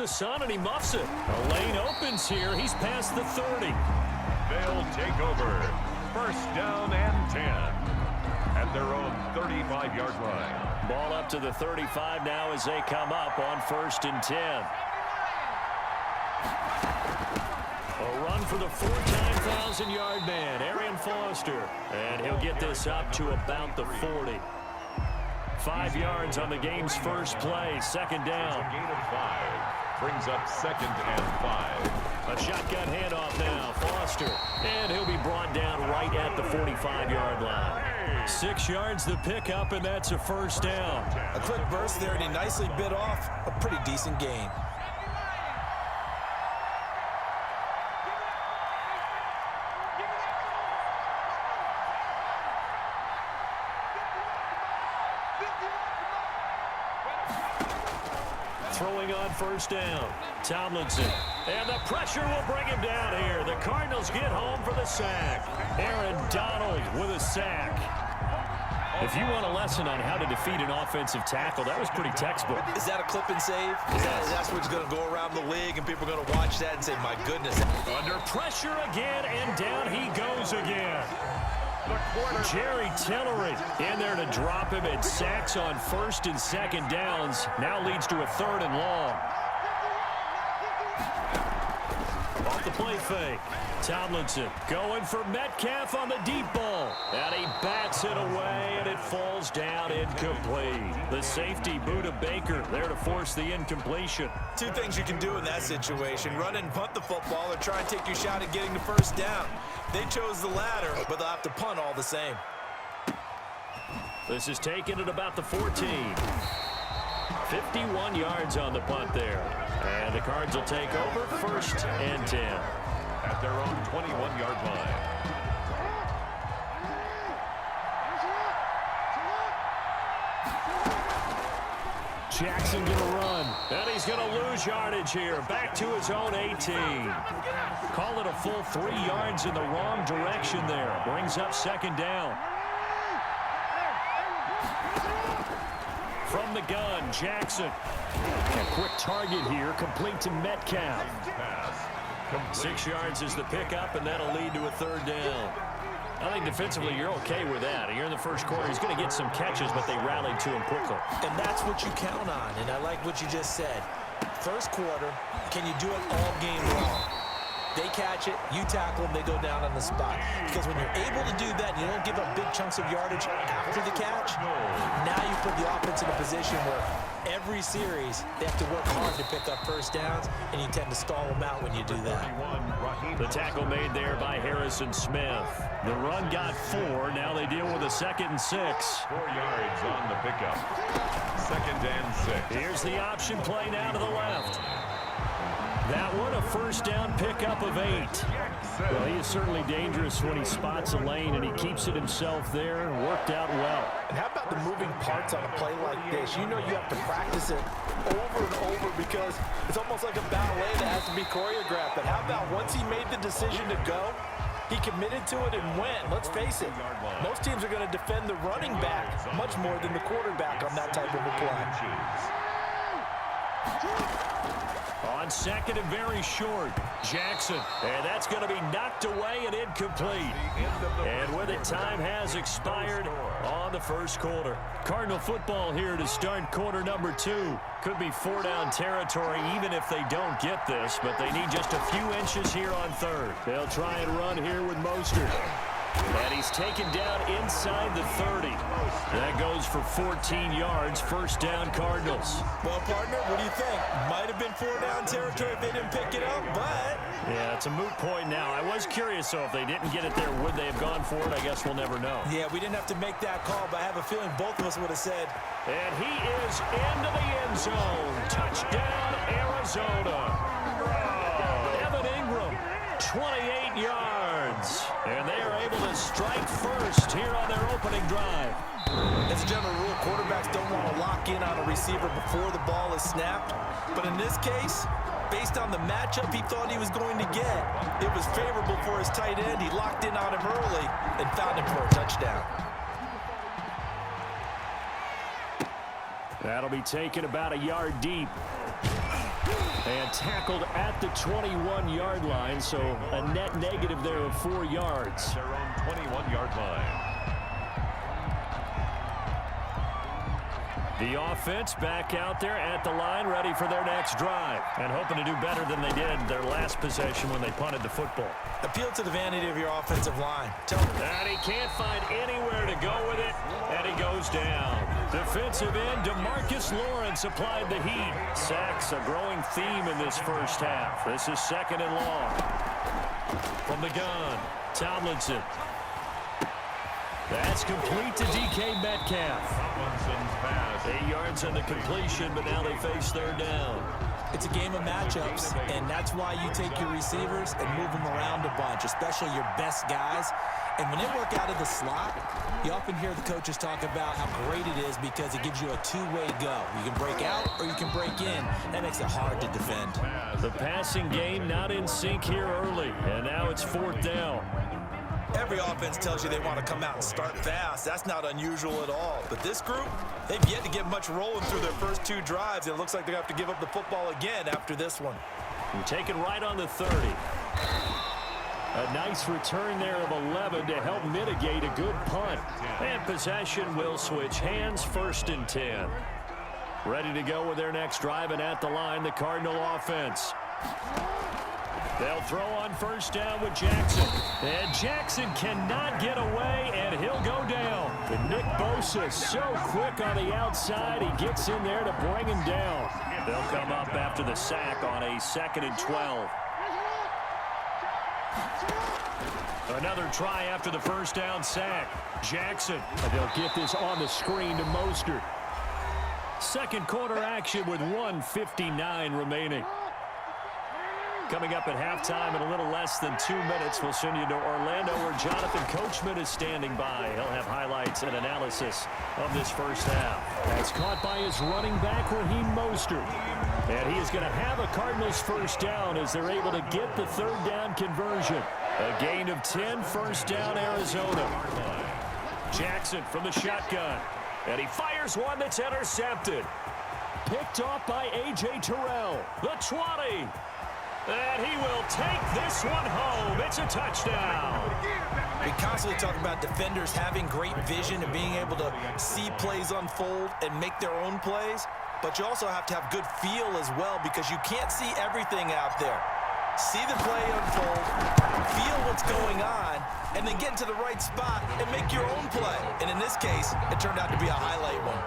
The sun, and he muffs it. A lane opens here. He's past the 30. They'll take over. First down and 10 at their own 35-yard line. Ball up to the 35 now as they come up on 1st and 10. A run for the 4-time 1,000-yard man, Arian Foster. And he'll get this up to about the 40. 5 yards on the game's first play. Second down. A gain of 5. Brings up 2nd and 5. A shotgun handoff now. Foster. And he'll be brought down right at the 45-yard line. 6 yards the pickup, and that's a first down. A quick burst there, and he nicely bit off a pretty decent gain. Throwing on first down. Tomlinson. And the pressure will bring him down here. The Cardinals get home for the sack. Aaron Donald with a sack. If you want a lesson on how to defeat an offensive tackle, that was pretty textbook. Is that a clip and save? That's what's going to go around the league, and people are going to watch that and say, my goodness. Under pressure again, and down he goes again. Jerry Tillery in there to drop him, and sacks on 1st and 2nd downs. Now leads to a 3rd and long. Off the play fake. Tomlinson going for Metcalf on the deep ball. And he bats it away, and it falls down incomplete. The safety, Buda Baker, there to force the incompletion. 2 things you can do in that situation: run and punt the football, or try and take your shot at getting the first down. They chose the latter, but they'll have to punt all the same. This is taken at about the 14. 51 yards on the punt there. And the Cards will take over 1st and 10. At their own 21-yard line. Jackson gonna run, and he's gonna lose yardage here. Back to his own 18. Call it a full 3 yards in the wrong direction there. Brings up 2nd down. From the gun, Jackson. A quick target here, complete to Metcalf. 6 yards is the pickup, and that'll lead to a 3rd down. I think defensively you're okay with that. Here in the first quarter, he's going to get some catches, but they rallied to him quickly. And that's what you count on, and I like what you just said. First quarter, can you do it all game long? They catch it, you tackle them, they go down on the spot. Because when you're able to do that, and you don't give up big chunks of yardage after the catch, now you put the offense in a position where every series they have to work hard to pick up first downs, and you tend to stall them out when you do that. The tackle made there by Harrison Smith. The run got 4. Now they deal with a 2nd and 6. 4 yards on the pickup. 2nd and 6. Here's the option play now to the left. That one, a first down pickup of 8. Well, he is certainly dangerous when he spots a lane, and he keeps it himself there. Worked out well. And how about the moving parts on a play like this? You know you have to practice it over and over because it's almost like a ballet that has to be choreographed. But how about once he made the decision to go, he committed to it and went. Let's face it, most teams are going to defend the running back much more than the quarterback on that type of a play. On 2nd and very short, Jackson. And that's going to be knocked away and incomplete. And with it, time has expired on the first quarter. Cardinal football here to start quarter number 2. Could be 4-down territory even if they don't get this, but they need just a few inches here on 3rd. They'll try and run here with Mostert. And he's taken down inside the 30. That goes for 14 yards. First down, Cardinals. Well, partner, what do you think? Might have been 4-down territory if they didn't pick it up, but... Yeah, it's a moot point now. I was curious, though, if they didn't get it there, would they have gone for it? I guess we'll never know. Yeah, we didn't have to make that call, but I have a feeling both of us would have said... And he is into the end zone. Touchdown, Arizona. Evan Ingram, 28 yards. And they are able to strike first here on their opening drive. As a general rule, quarterbacks don't want to lock in on a receiver before the ball is snapped. But in this case, based on the matchup he thought he was going to get, it was favorable for his tight end. He locked in on him early and found him for a touchdown. That'll be taken about a yard deep. And tackled at the 21-yard line, so a net negative there of 4 yards. Their own 21-yard line. The offense back out there at the line, ready for their next drive, and hoping to do better than they did their last possession when they punted the football. Appeal to the vanity of your offensive line. Tell them. And he can't find anywhere to go with it, and he goes down. Defensive end DeMarcus Lawrence applied the heat. Sacks a growing theme in this first half. This is 2nd and long. From the gun, Tomlinson. That's complete to DK Metcalf. 8 yards on the completion, but now they face 3rd down. It's a game of matchups, and that's why you take your receivers and move them around a bunch, especially your best guys. And when they work out of the slot, you often hear the coaches talk about how great it is because it gives you a two-way go. You can break out or you can break in. That makes it hard to defend. The passing game not in sync here early, and now it's 4th down. Every offense tells you they want to come out and start fast. That's not unusual at all. But this group, they've yet to get much rolling through their first 2 drives. It looks like they have to give up the football again after this one. And take it right on the 30. A nice return there of 11 to help mitigate a good punt. And possession will switch hands, 1st and 10. Ready to go with their next drive, and at the line, the Cardinal offense. They'll throw on 1st down with Jackson. And Jackson cannot get away, and he'll go down. But Nick Bosa so quick on the outside, he gets in there to bring him down. They'll come up after the sack on a 2nd and 12. Another try after the 1st down sack. Jackson, and they'll get this on the screen to Mostert. 2nd quarter action with 1:59 remaining. Coming up at halftime in a little less than 2 minutes, we'll send you to Orlando where Jonathan Coachman is standing by. He'll have highlights and analysis of this first half. That's caught by his running back, Raheem Mostert. And he is going to have a Cardinals 1st down as they're able to get the 3rd down conversion. A gain of 10, 1st down Arizona. Jackson from the shotgun. And he fires one that's intercepted. Picked off by A.J. Terrell. The 20. And he will take this one home. It's a touchdown. We constantly talk about defenders having great vision and being able to see plays unfold and make their own plays. But you also have to have good feel as well because you can't see everything out there. See the play unfold, feel what's going on, and then get into the right spot and make your own play. And in this case, it turned out to be a highlight one.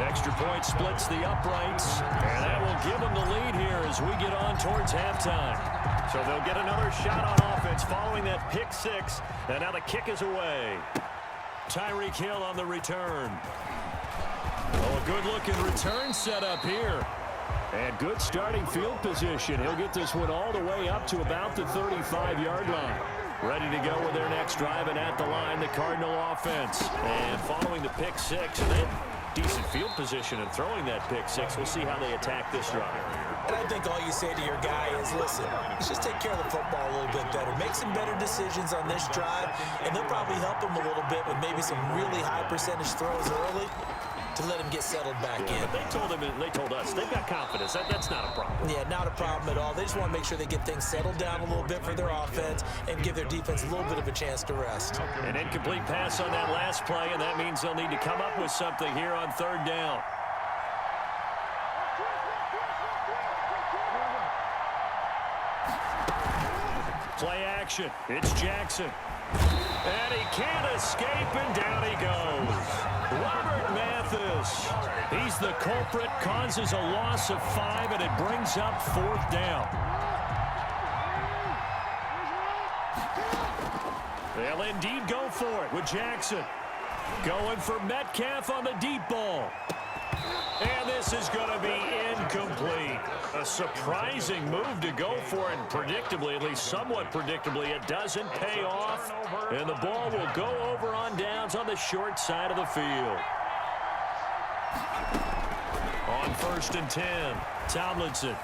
Extra point splits the uprights, and that will give them the lead here as we get on towards halftime. So they'll get another shot on offense following that pick 6, and now the kick is away. Tyreek Hill on the return. Oh, a good-looking return set up here. And good starting field position. He'll get this one all the way up to about the 35-yard line. Ready to go with their next drive, and at the line, the Cardinal offense. And following the pick 6, and then decent field position and throwing that pick 6. We'll see how they attack this drive. And I think all you say to your guy is, listen, let's just take care of the football a little bit better. Make some better decisions on this drive, and they'll probably help him a little bit with maybe some really high percentage throws early to let him get settled back in. But they told us they've got confidence. That's not a problem. Yeah, not a problem at all. They just want to make sure they get things settled down a little bit for their offense and give their defense a little bit of a chance to rest. An incomplete pass on that last play, and that means they'll need to come up with something here on 3rd down. Play action. It's Jackson. And he can't escape, and down he goes. Robert Mathis. He's the culprit, causes a loss of 5, and it brings up 4th down. They'll indeed go for it with Jackson. Going for Metcalf on the deep ball. And this is going to be incomplete. A surprising move to go for it, and predictably, at least somewhat predictably, it doesn't pay off. And the ball will go over on downs on the short side of the field. On 1st and 10, Tomlinson.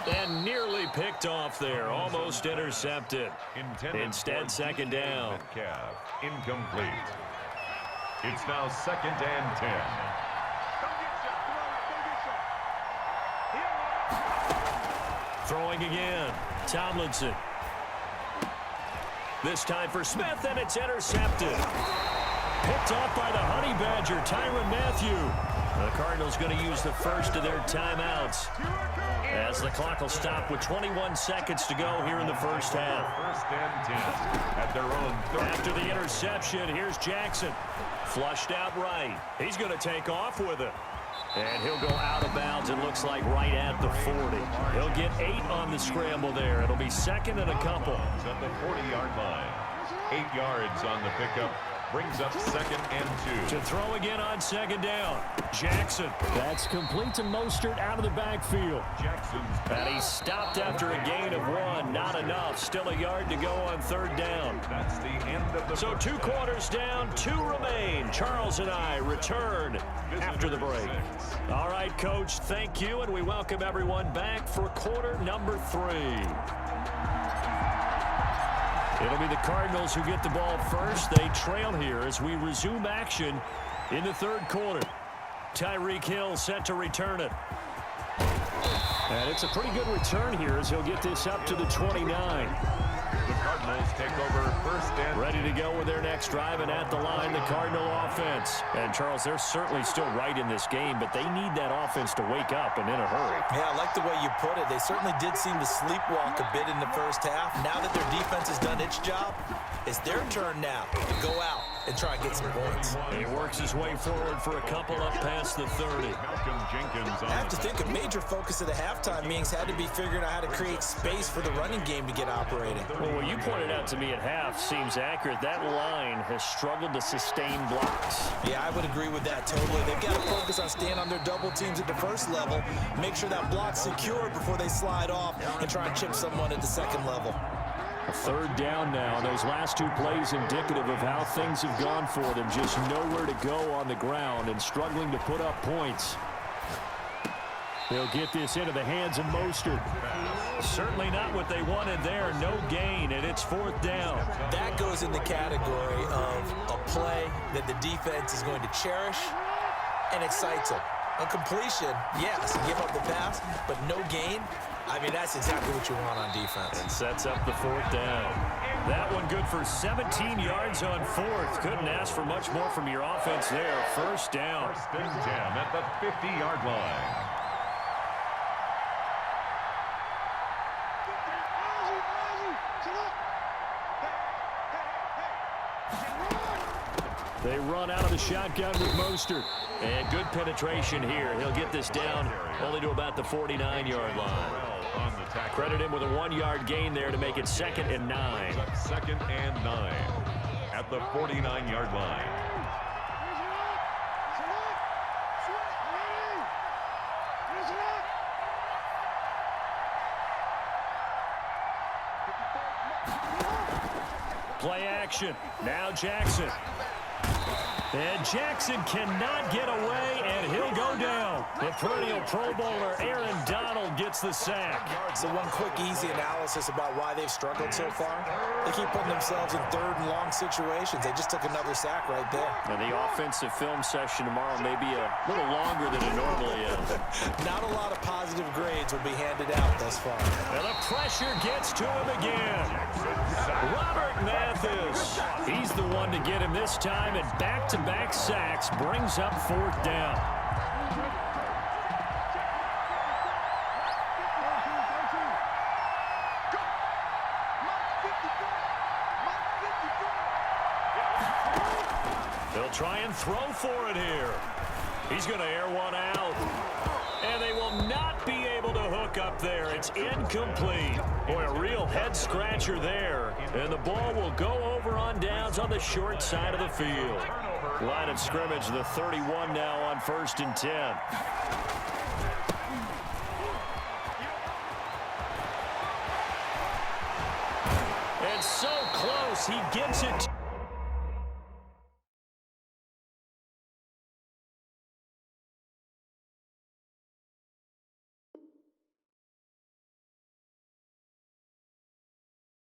And nearly picked off there, almost intercepted. Instead, 2nd down. Incomplete. It's now 2nd and 10. Throwing again. Tomlinson. This time for Smith, and it's intercepted. Picked off by the Honey Badger, Tyrann Mathieu. The Cardinals going to use the first of their timeouts as the clock will stop with 21 seconds to go here in the first half. First and 10 at their own 30. After the interception, here's Jackson. Flushed out right. He's going to take off with it. And he'll go out of bounds, it looks like, right at the 40. He'll get 8 on the scramble there. It'll be second and a couple. At the 40-yard line. 8 yards on the pickup. Brings up second and 2. To throw again on second down. Jackson. That's complete to Mostert out of the backfield. Jackson's And he stopped after a gain of 1. Not enough. Still a yard to go on third down. That's the end of the So 2 quarters down, 2 remain. Charles and I return after the break. All right, Coach, thank you, and we welcome everyone back for quarter number 3. It'll be the Cardinals who get the ball first. They trail here as we resume action in the third quarter. Tyreek Hill set to return it. And it's a pretty good return here as he'll get this up to the 29. The Cardinals take over first and Ready to go with their next drive, and at the line, the Cardinal offense. And, Charles, they're certainly still right in this game, but they need that offense to wake up and in a hurry. Yeah, I like the way you put it. They certainly did seem to sleepwalk a bit in the first half. Now that their defense has done its job, it's their turn now to go out and try and get some points. He works his way forward for a couple up past the 30. Malcolm Jenkins on I have to think a major focus of the halftime meetings had to be figuring out how to create space for the running game to get operating. Well, what you pointed out to me at half seems accurate. That line has struggled to sustain blocks. Yeah, I would agree with that totally. They've got to focus on staying on their double teams at the first level, make sure that block's secure before they slide off and try and chip someone at the second level. A third down now, and those last 2 plays indicative of how things have gone for them. Just nowhere to go on the ground and struggling to put up points. They'll get this into the hands of Mostert. Certainly not what they wanted there. No gain, and it's fourth down. That goes in the category of a play that the defense is going to cherish and excites them. A completion, yes, give up the pass, but no gain. I mean, that's exactly what you want on defense. And sets up the fourth down. That one good for 17 yards on fourth. Couldn't ask for much more from your offense there. First down. first and 10 at the 50-yard line. They run out of the shotgun with Mostert. And good penetration here. He'll get this down only to about the 49-yard line. Credit him with a 1-yard gain there to make it second and 9. Second and 9 at the 49-yard line. Play action. Now Jackson. And Jackson cannot get away, and he'll go down. The perennial Pro Bowler Aaron Donald gets the sack. So one quick, easy analysis about why they've struggled so far. They keep putting themselves in third and long situations. They just took another sack right there. And the offensive film session tomorrow may be a little longer than it normally is. Not a lot of positive grades will be handed out thus far. And the pressure gets to him again. Robert Mathis. He's the one to get him this time, and back-to-back sacks brings up fourth down. They'll try and throw for it here. He's going to air one out. And they will not be able to hook up there. It's incomplete. Boy, a real head-scratcher there. And the ball will go over on downs on the short side of the field. Line of scrimmage, the 31 now on first and 10. And so close, he gets it.